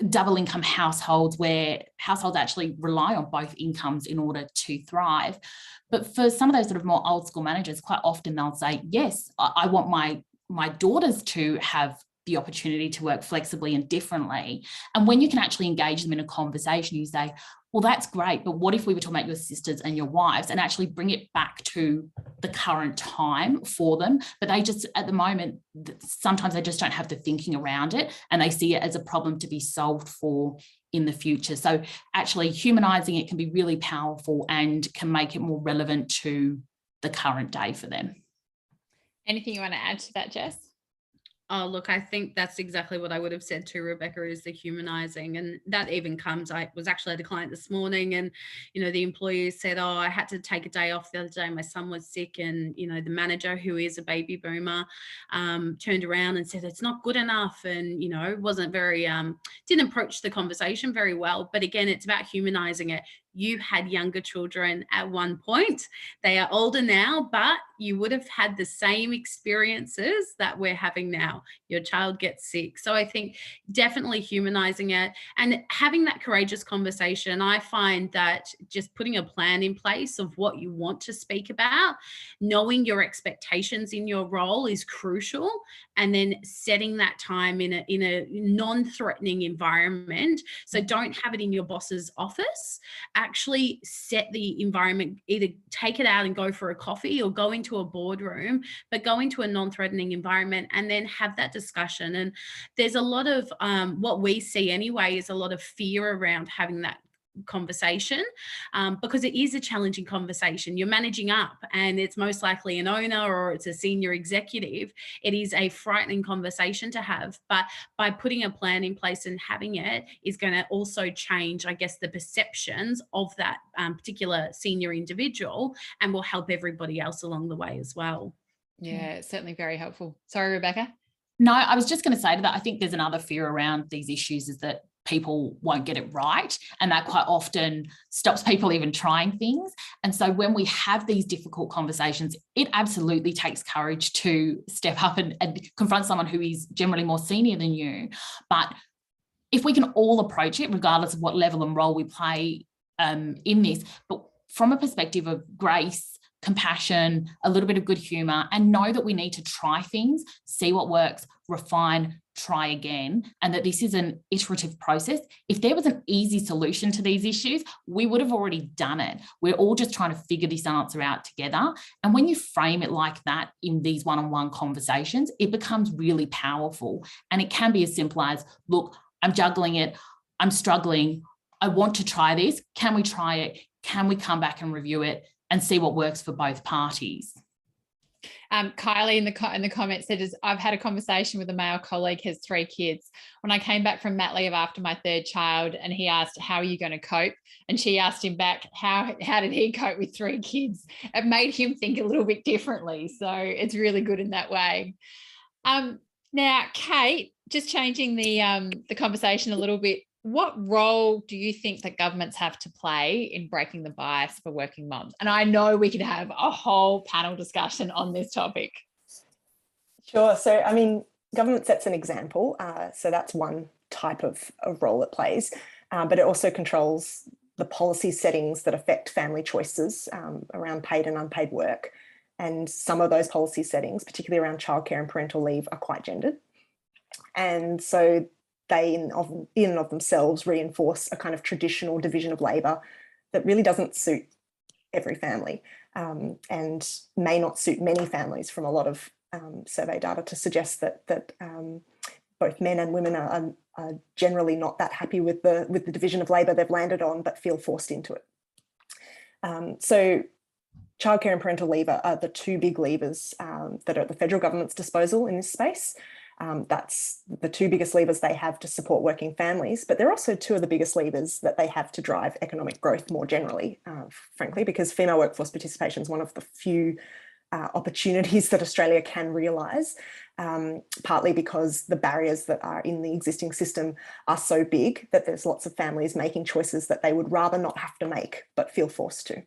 [SPEAKER 4] double income households where households actually rely on both incomes in order to thrive. But for some of those sort of more old school managers, quite often they'll say, yes, I want my daughters to have the opportunity to work flexibly and differently. And when you can actually engage them in a conversation, you say, well, that's great, but what if we were talking about your sisters and your wives, and actually bring it back to the current time for them? But they just, at the moment, sometimes they just don't have the thinking around it, and they see it as a problem to be solved for in the future. So actually humanising it can be really powerful and can make it more relevant to the current day for them.
[SPEAKER 1] Anything you want to add to that, Jess?
[SPEAKER 2] Oh, look, I think that's exactly what I would have said to Rebecca, is the humanizing. And that even comes, I was actually at a client this morning, and, you know, the employee said, oh, I had to take a day off the other day. My son was sick. And, you know, the manager, who is a baby boomer, turned around and said, it's not good enough. And, you know, wasn't very, didn't approach the conversation very well. But again, it's about humanizing it. You had younger children at one point. They are older now, but you would have had the same experiences that we're having now. Your child gets sick. So I think definitely humanizing it and having that courageous conversation. I find that just putting a plan in place of what you want to speak about, knowing your expectations in your role is crucial, and then setting that time in a non-threatening environment. So don't have it in your boss's office. Actually set the environment, either take it out and go for a coffee or go into a boardroom, but go into a non-threatening environment and then have that discussion. And there's a lot of what we see anyway is a lot of fear around having that conversation, because it is a challenging conversation. You're managing up, and it's most likely an owner or it's a senior executive. It is a frightening conversation to have, but by putting a plan in place and having it is going to also change, I guess, the perceptions of that particular senior individual, and will help everybody else along the way as well.
[SPEAKER 1] Yeah, it's certainly very helpful. Sorry, Rebecca.
[SPEAKER 4] No, I was just going to say to that, I think there's another fear around these issues, is that people won't get it right, and that quite often stops people even trying things. And so when we have these difficult conversations, it absolutely takes courage to step up and confront someone who is generally more senior than you. But if we can all approach it, regardless of what level and role we play in this, but from a perspective of grace, compassion, a little bit of good humour, and know that we need to try things, see what works, refine, try again, and that this is an iterative process. If there was an easy solution to these issues, we would have already done it. We're all just trying to figure this answer out together. And when you frame it like that in these one-on-one conversations, it becomes really powerful. And it can be as simple as, look, I'm juggling it, I'm struggling, I want to try this. Can we try it? Can we come back and review it and see what works for both parties?
[SPEAKER 1] Kylie in the comments said, I've had a conversation with a male colleague who has 3 kids. When I came back from mat leave after my 3rd child, and he asked, how are you going to cope? And she asked him back, how did he cope with 3 kids? It made him think a little bit differently. So it's really good in that way. Now, Kate, just changing the conversation a little bit, what role do you think that governments have to play in breaking the bias for working moms? And I know we could have a whole panel discussion on this topic.
[SPEAKER 3] Sure. So, I mean, government sets an example. So that's one type of role it plays, but it also controls the policy settings that affect family choices around paid and unpaid work. And some of those policy settings, particularly around childcare and parental leave, are quite gendered. And so they in and of themselves reinforce a kind of traditional division of labour that really doesn't suit every family, and may not suit many families from a lot of survey data to suggest that both men and women are generally not that happy with the division of labour they've landed on, but feel forced into it. So childcare and parental leave are the two big levers that are at the federal government's disposal in this space. That's the two biggest levers they have to support working families, but they're also two of the biggest levers that they have to drive economic growth more generally, frankly, because female workforce participation is one of the few opportunities that Australia can realise, partly because the barriers that are in the existing system are so big that there's lots of families making choices that they would rather not have to make, but feel forced to.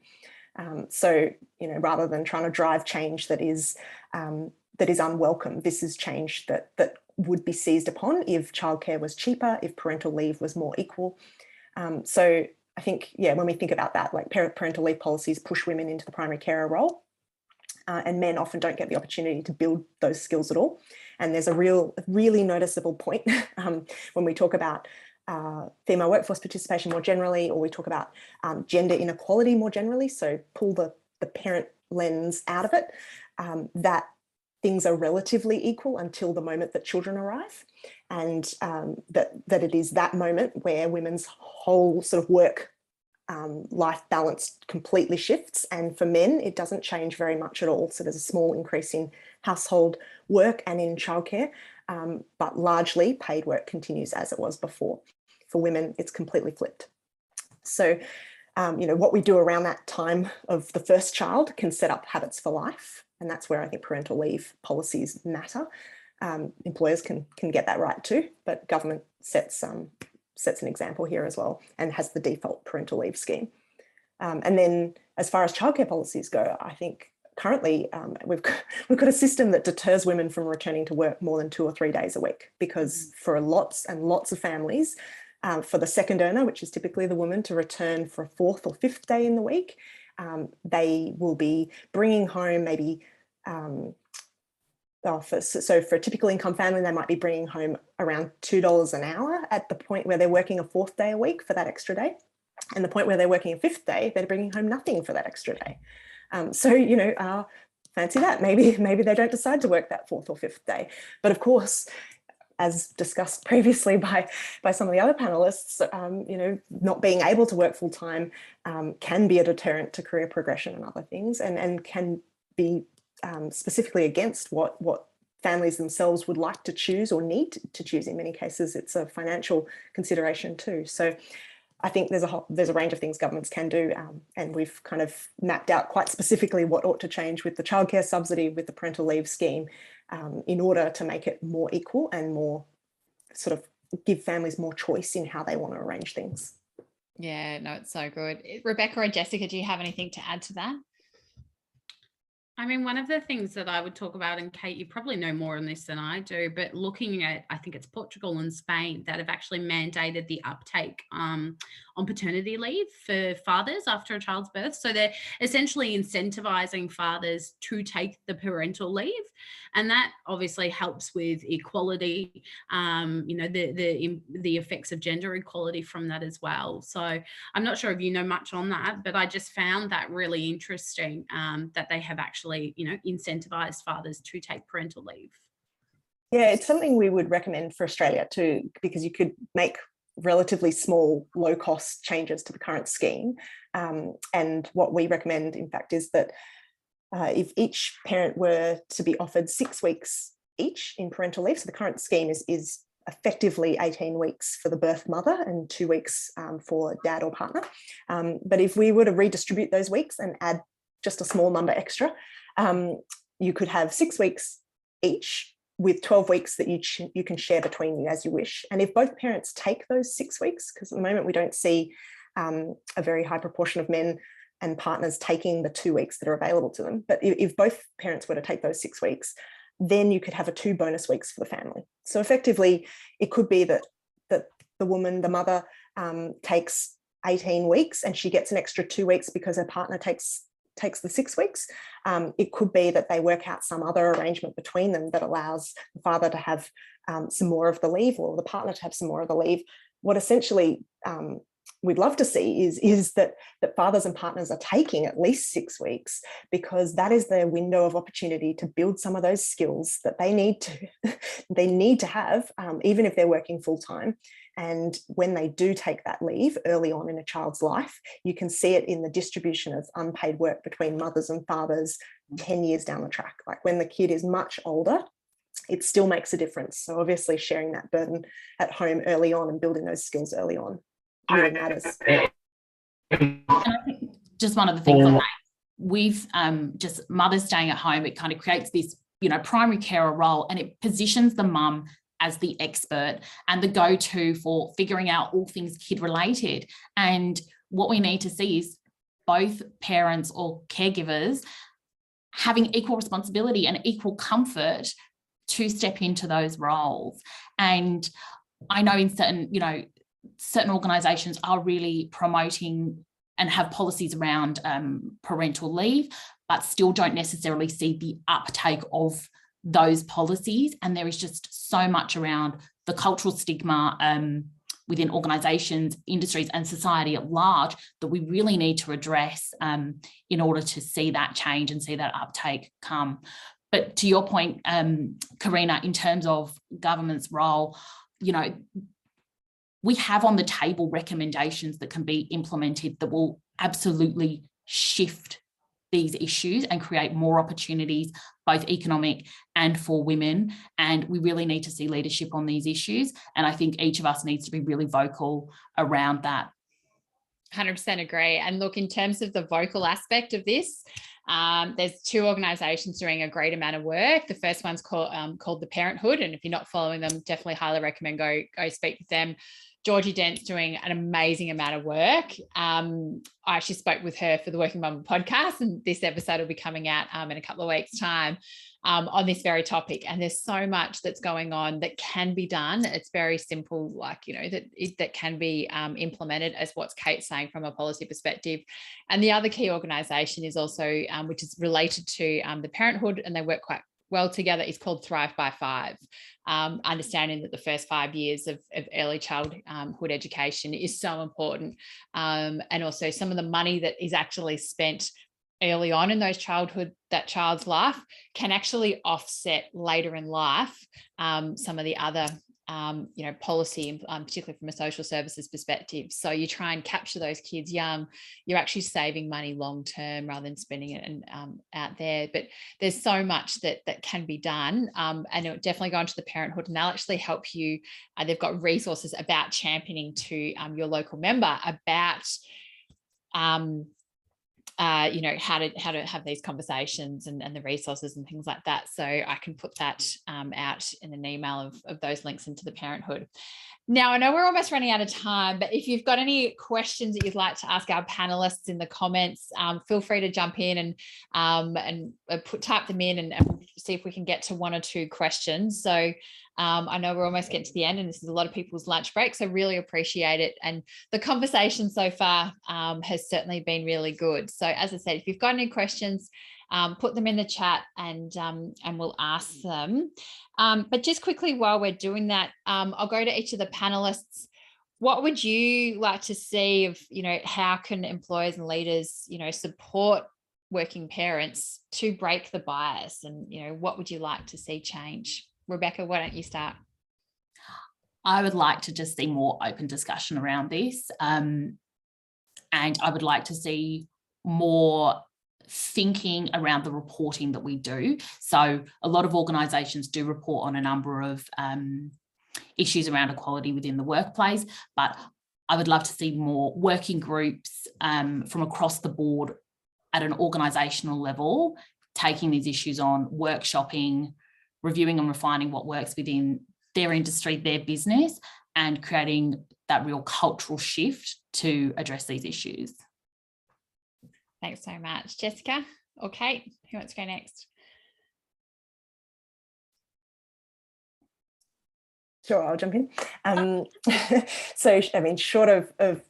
[SPEAKER 3] So, you know, rather than trying to drive change that is unwelcome, this is change that would be seized upon if childcare was cheaper, if parental leave was more equal. So I think, yeah, when we think about that, like parental leave policies push women into the primary carer role, and men often don't get the opportunity to build those skills at all. And there's a really noticeable point when we talk about female workforce participation more generally, or we talk about gender inequality more generally, so pull the parent lens out of it, that things are relatively equal until the moment that children arrive, and that it is that moment where women's whole sort of work life balance completely shifts. And for men, it doesn't change very much at all. So there's a small increase in household work and in childcare, but largely paid work continues as it was before. For women, it's completely flipped. So, you know, what we do around that time of the first child can set up habits for life. And that's where I think parental leave policies matter. Employers can get that right too, but government sets an example here as well, and has the default parental leave scheme. And then as far as childcare policies go, I think currently we've got a system that deters women from returning to work more than 2 or 3 days a week, because for lots and lots of families, for the second earner, which is typically the woman, to return for a 4th or 5th day in the week, they will be bringing home maybe, so for a typical income family, they might be bringing home around $2 an hour at the point where they're working a 4th day a week for that extra day. And the point where they're working a 5th day, they're bringing home nothing for that extra day. So, you know, fancy that. Maybe they don't decide to work that 4th or 5th day. But of course, as discussed previously by some of the other panelists, you know, not being able to work full time can be a deterrent to career progression and other things, and can be specifically against what families themselves would like to choose or need to choose. In many cases, it's a financial consideration too. So I think there's a range of things governments can do, and we've kind of mapped out quite specifically what ought to change with the childcare subsidy, with the parental leave scheme, in order to make it more equal and more sort of give families more choice in how they want to arrange things.
[SPEAKER 1] Yeah, no, it's so good. Rebecca or Jessica, do you have anything to add to that?
[SPEAKER 2] I mean, one of the things that I would talk about, and Kate, you probably know more on this than I do, but looking at, I think it's Portugal and Spain that have actually mandated the uptake on paternity leave for fathers after a child's birth. So they're essentially incentivizing fathers to take the parental leave. And that obviously helps with equality, you know, the effects of gender equality from that as well. So I'm not sure if you know much on that, but I just found that really interesting, that they have actually, you know, incentivized fathers to take parental leave.
[SPEAKER 3] Yeah, it's something we would recommend for Australia too, because you could make relatively small, low-cost changes to the current scheme. And what we recommend, in fact, is that if each parent were to be offered 6 weeks each in parental leave, so the current scheme is effectively 18 weeks for the birth mother and 2 weeks for dad or partner. But if we were to redistribute those weeks and add just a small number extra, you could have 6 weeks each, with 12 weeks that you can share between you as you wish. And if both parents take those 6 weeks, because at the moment we don't see a very high proportion of men and partners taking the 2 weeks that are available to them, but if both parents were to take those 6 weeks, then you could have 2 bonus weeks for the family. So effectively, it could be that the woman, the mother, takes 18 weeks and she gets an extra 2 weeks because her partner takes the 6 weeks. It could be that they work out some other arrangement between them that allows the father to have some more of the leave, or the partner to have some more of the leave. What essentially we'd love to see is that fathers and partners are taking at least 6 weeks, because that is their window of opportunity to build some of those skills that they need to have, even if they're working full time. And when they do take that leave early on in a child's life, you can see it in the distribution of unpaid work between mothers and fathers 10 years down the track. Like when the kid is much older, it still makes a difference. So obviously sharing that burden at home early on and building those skills early on really matters.
[SPEAKER 4] And I think just one of the things with just mothers staying at home, it kind of creates this, primary carer role, and it positions the mum as the expert and the go-to for figuring out all things kid related. And what we need to see is both parents or caregivers having equal responsibility and equal comfort to step into those roles. And I know in certain organisations are really promoting and have policies around parental leave, but still don't necessarily see the uptake of those policies. And there is just so much around the cultural stigma within organisations, industries and society at large that we really need to address in order to see that change and see that uptake come. But to your point, Karina, in terms of government's role, we have on the table recommendations that can be implemented that will absolutely shift these issues and create more opportunities, both economic and for women. And we really need to see leadership on these issues. And I think each of us needs to be really vocal around that.
[SPEAKER 1] 100% agree. And look, in terms of the vocal aspect of this, there's 2 organisations doing a great amount of work. The first one's called the Parenthood, and if you're not following them, definitely highly recommend go speak with them. Georgie Dent's doing an amazing amount of work. I actually spoke with her for the Working Mum podcast, and this episode will be coming out in a couple of weeks' time on this very topic. And there's so much that's going on that can be done. It's very simple, that can be implemented, as what's Kate saying from a policy perspective. And the other key organisation is also, which is related to the Parenthood, and they work quite well together, is called Thrive by 5. Understanding that the first 5 years of early childhood education is so important. And also some of the money that is actually spent early on in that child's life can actually offset later in life some of the other policy, particularly from a social services perspective. So you try and capture those kids young, you're actually saving money long term rather than spending it out there. But there's so much that can be done, and it'll definitely go into the Parenthood, and they'll actually help you. They've got resources about championing to your local member about how to have these conversations and the resources and things like that. So I can put that out in an email of those links into the Parenthood. Now, I know we're almost running out of time, but if you've got any questions that you'd like to ask our panelists in the comments, feel free to jump in and type them in and see if we can get to 1 or 2 questions. So I know we're almost getting to the end, and this is a lot of people's lunch break, so really appreciate it. And the conversation so far has certainly been really good. So as I said, if you've got any questions, put them in the chat and we'll ask them. But just quickly while we're doing that, I'll go to each of the panelists. What would you like to see of, how can employers and leaders, support working parents to break the bias? And, what would you like to see change? Rebecca, why don't you start?
[SPEAKER 4] I would like to just see more open discussion around this. And I would like to see more thinking around the reporting that we do. So a lot of organisations do report on a number of issues around equality within the workplace, but I would love to see more working groups from across the board at an organisational level, taking these issues on, workshopping, reviewing and refining what works within their industry, their business, and creating that real cultural shift to address these issues.
[SPEAKER 1] Thanks so much. Jessica or Kate, who wants to go next?
[SPEAKER 3] Sure, I'll jump in. So, I mean, short of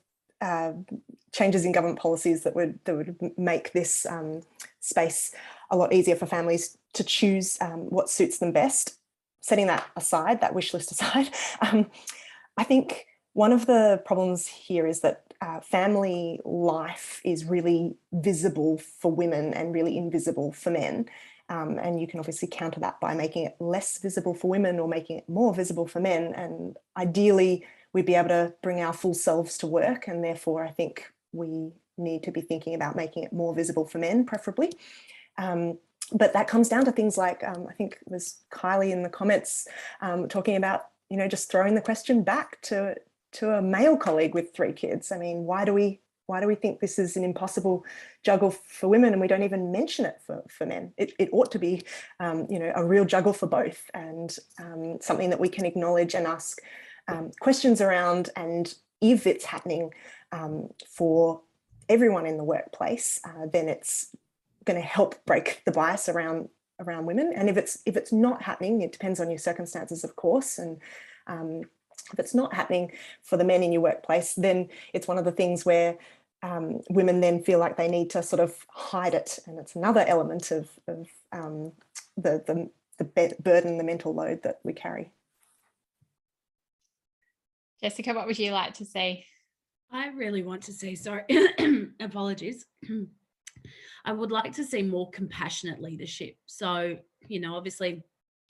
[SPEAKER 3] changes in government policies that would make this space a lot easier for families to choose what suits them best, setting that aside, that wish list aside, I think one of the problems here is that family life is really visible for women and really invisible for men. And you can obviously counter that by making it less visible for women or making it more visible for men. And ideally, we'd be able to bring our full selves to work. And therefore, I think we need to be thinking about making it more visible for men, preferably. But that comes down to things like, I think it was Kylie in the comments talking about, just throwing the question back to a male colleague with 3 kids. I mean, why do we think this is an impossible juggle for women and we don't even mention it for men? It ought to be, a real juggle for both, and something that we can acknowledge and ask questions around. And if it's happening for everyone in the workplace, then it's going to help break the bias around women. And if it's not happening, it depends on your circumstances, of course. And if it's not happening for the men in your workplace, then it's one of the things where women then feel like they need to sort of hide it. And it's another element of the burden, the mental load that we carry.
[SPEAKER 1] Jessica, what would you like to say?
[SPEAKER 2] I really want to say, sorry, apologies. I would like to see more compassionate leadership. So, obviously,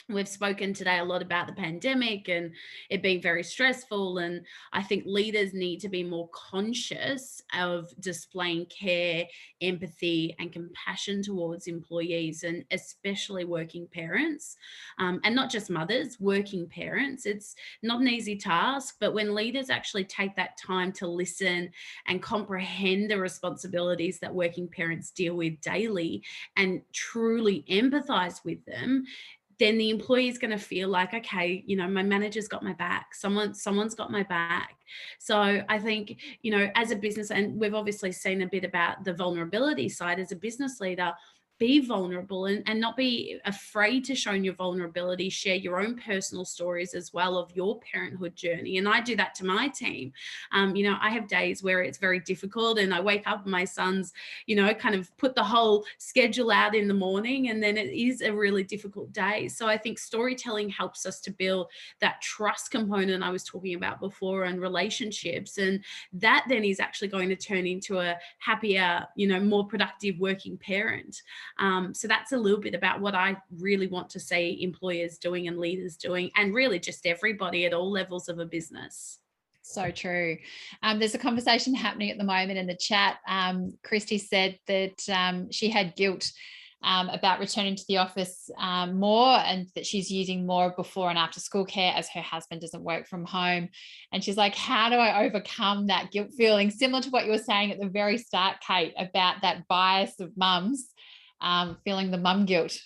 [SPEAKER 2] we've spoken today a lot about the pandemic and it being very stressful. And I think leaders need to be more conscious of displaying care, empathy, and compassion towards employees, and especially working parents, and not just mothers, working parents. It's not an easy task, but when leaders actually take that time to listen and comprehend the responsibilities that working parents deal with daily and truly empathize with them, then the employee is going to feel like, okay, my manager's got my back. Someone's got my back. So I think, as a business, and we've obviously seen a bit about the vulnerability side as a business leader, be vulnerable and not be afraid to show your vulnerability, share your own personal stories as well of your parenthood journey. And I do that to my team. I have days where it's very difficult and I wake up and my son's, kind of put the whole schedule out in the morning, and then it is a really difficult day. So I think storytelling helps us to build that trust component I was talking about before and relationships. And that then is actually going to turn into a happier, more productive working parent. So that's a little bit about what I really want to see employers doing and leaders doing, and really just everybody at all levels of a business.
[SPEAKER 1] So true. There's a conversation happening at the moment in the chat. Christy said that she had guilt about returning to the office more, and that she's using more before and after school care as her husband doesn't work from home. And she's like, how do I overcome that guilt feeling? Similar to what you were saying at the very start, Kate, about that bias of mums feeling the mum guilt.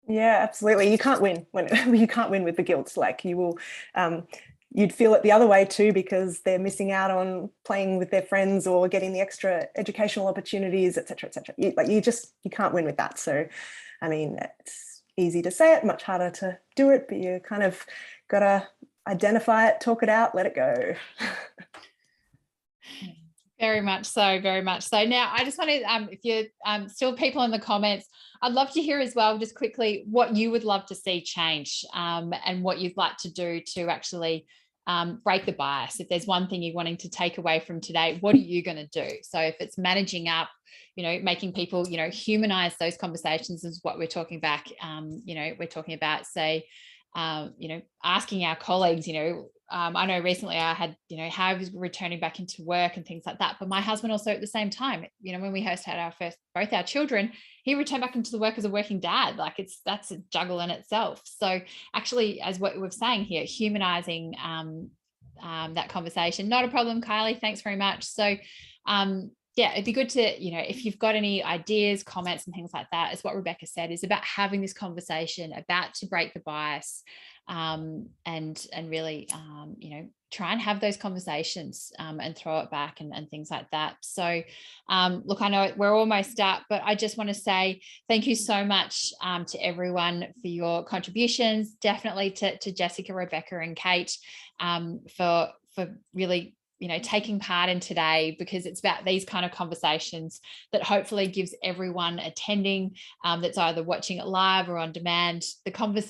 [SPEAKER 3] Yeah, absolutely. You can't win you can't win with the guilt. Like you will, you'd feel it the other way too, because they're missing out on playing with their friends or getting the extra educational opportunities, etc., etc. You can't win with that. So, I mean, it's easy to say it, much harder to do it, but you kind of got to identify it, talk it out, let it go.
[SPEAKER 1] Very much so, very much so. Now, I just wanted, if you're still people in the comments, I'd love to hear as well, just quickly, what you would love to see change and what you'd like to do to actually break the bias. If there's one thing you're wanting to take away from today, what are you going to do? So if it's managing up, making people, humanize those conversations is what we're talking about. We're talking about, say, asking our colleagues, I know recently I had, how I was returning back into work and things like that. But my husband also at the same time, when we first had both our children, he returned back into the work as a working dad. Like that's a juggle in itself. So actually, as what we're saying here, humanizing that conversation, not a problem, Kylie. Thanks very much. So yeah, it'd be good to, you know, if you've got any ideas, comments and things like that, is what Rebecca said, is about having this conversation, about to break the bias, and really, you know, try and have those conversations, and throw it back and things like that. So look, I know we're almost up, but I just want to say thank you so much to everyone for your contributions, definitely to Jessica, Rebecca and Kate, for really, you know, taking part in today, because it's about these kind of conversations that hopefully gives everyone attending, that's either watching it live or on demand, the confidence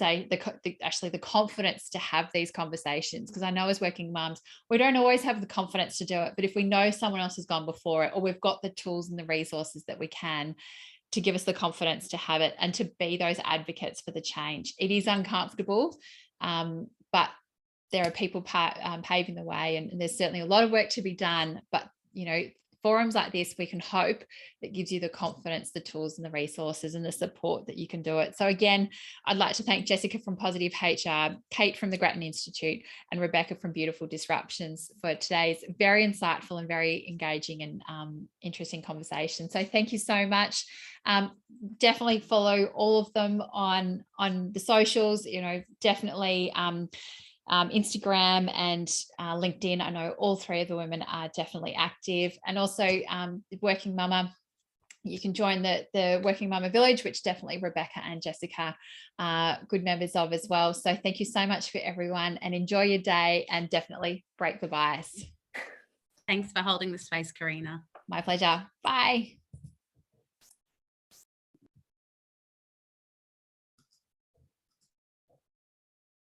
[SPEAKER 1] to have these conversations. Because I know as working mums, we don't always have the confidence to do it, but if we know someone else has gone before it, or we've got the tools and the resources that we can, to give us the confidence to have it and to be those advocates for the change. It is uncomfortable, but there are people paving the way, and there's certainly a lot of work to be done. But, you know, forums like this, we can hope that gives you the confidence, the tools and the resources and the support that you can do it. So again, I'd like to thank Jessica from Positive HR, Kate from the Grattan Institute and Rebecca from Beautiful Disruptions for today's very insightful and very engaging and interesting conversation. So thank you so much. Definitely follow all of them on the socials, you know, definitely Instagram and LinkedIn. I know all three of the women are definitely active, and also Working Mama. You can join the Working Mama Village, which definitely Rebecca and Jessica are good members of as well. So thank you so much for everyone, and enjoy your day, and definitely break the bias.
[SPEAKER 2] Thanks for holding the space, Karina.
[SPEAKER 1] My pleasure. Bye.